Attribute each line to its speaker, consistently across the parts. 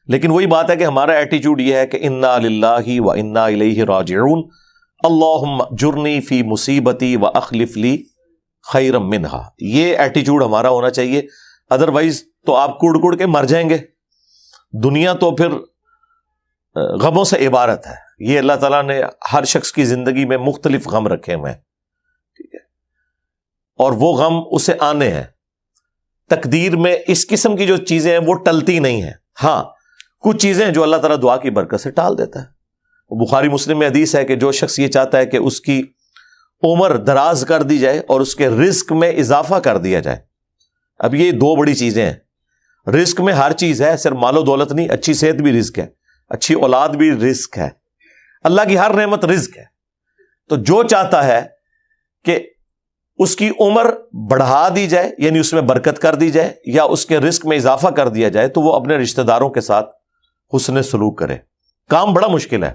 Speaker 1: لیکن وہی بات ہے کہ ہمارا ایٹیچیوڈ یہ ہے کہ انا للہ و انا الیہ راجعون، اللہم اجرنی فی مصیبتی و اخلف لی خیرا منہا، یہ ایٹیچیوڈ ہمارا ہونا چاہیے. ادروائز تو آپ کڑ کڑ کے مر جائیں گے. دنیا تو پھر غموں سے عبارت ہے. یہ اللہ تعالیٰ نے ہر شخص کی زندگی میں مختلف غم رکھے ہوئے ہیں، ٹھیک ہے، اور وہ غم اسے آنے ہیں. تقدیر میں اس قسم کی جو چیزیں ہیں وہ ٹلتی نہیں ہیں. ہاں کچھ چیزیں جو اللہ تعالیٰ دعا کی برکت سے ٹال دیتا ہے. بخاری مسلم میں حدیث ہے کہ جو شخص یہ چاہتا ہے کہ اس کی عمر دراز کر دی جائے اور اس کے رزق میں اضافہ کر دیا جائے. اب یہ دو بڑی چیزیں ہیں. رزق میں ہر چیز ہے، صرف مال و دولت نہیں، اچھی صحت بھی رزق ہے، اچھی اولاد بھی رزق ہے، اللہ کی ہر نعمت رزق ہے. تو جو چاہتا ہے کہ اس کی عمر بڑھا دی جائے، یعنی اس میں برکت کر دی جائے یا اس کے رزق میں اضافہ کر دیا جائے، تو وہ اپنے رشتہ داروں کے ساتھ حسن سلوک کرے. کام بڑا مشکل ہے.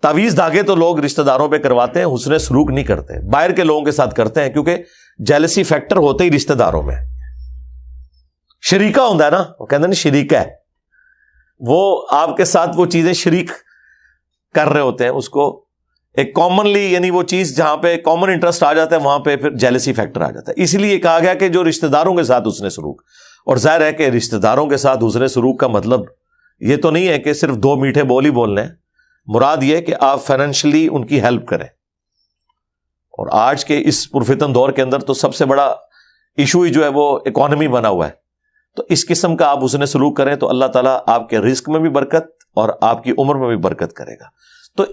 Speaker 1: تعویذ دھاگے تو لوگ رشتہ داروں پہ کرواتے ہیں، حسن سلوک نہیں کرتے، باہر کے لوگوں کے ساتھ کرتے ہیں، کیونکہ جیلسی فیکٹر ہوتے ہی رشتہ داروں میں. شریکہ ہوتا ہے نا، وہ کہتے ہیں نا شریکہ ہے، وہ آپ کے ساتھ وہ چیزیں شریک کر رہے ہوتے ہیں، اس کو ایک کامنلی، یعنی وہ چیز جہاں پہ کامن انٹرسٹ آ جاتا ہے وہاں پہ پھر جیلسی فیکٹر آ جاتا ہے. اسی لیے کہا گیا کہ جو رشتہ داروں کے ساتھ حسن سلوک. اور ظاہر ہے کہ رشتہ داروں کے ساتھ حسن سلوک کا مطلب یہ تو نہیں ہے کہ صرف دو میٹھے بول ہی بولنے ہیں. مراد یہ کہ آپ فائنینشلی ان کی ہیلپ کریں. اور آج کے اس پرفتن دور کے اندر تو سب سے بڑا ایشو ہی جو ہے وہ اکانومی بنا ہوا ہے. تو اس قسم کا آپ حسن سلوک کریں تو اللہ تعالیٰ آپ کے رزق میں بھی برکت اور آپ کی عمر میں بھی برکت کرے گا. تو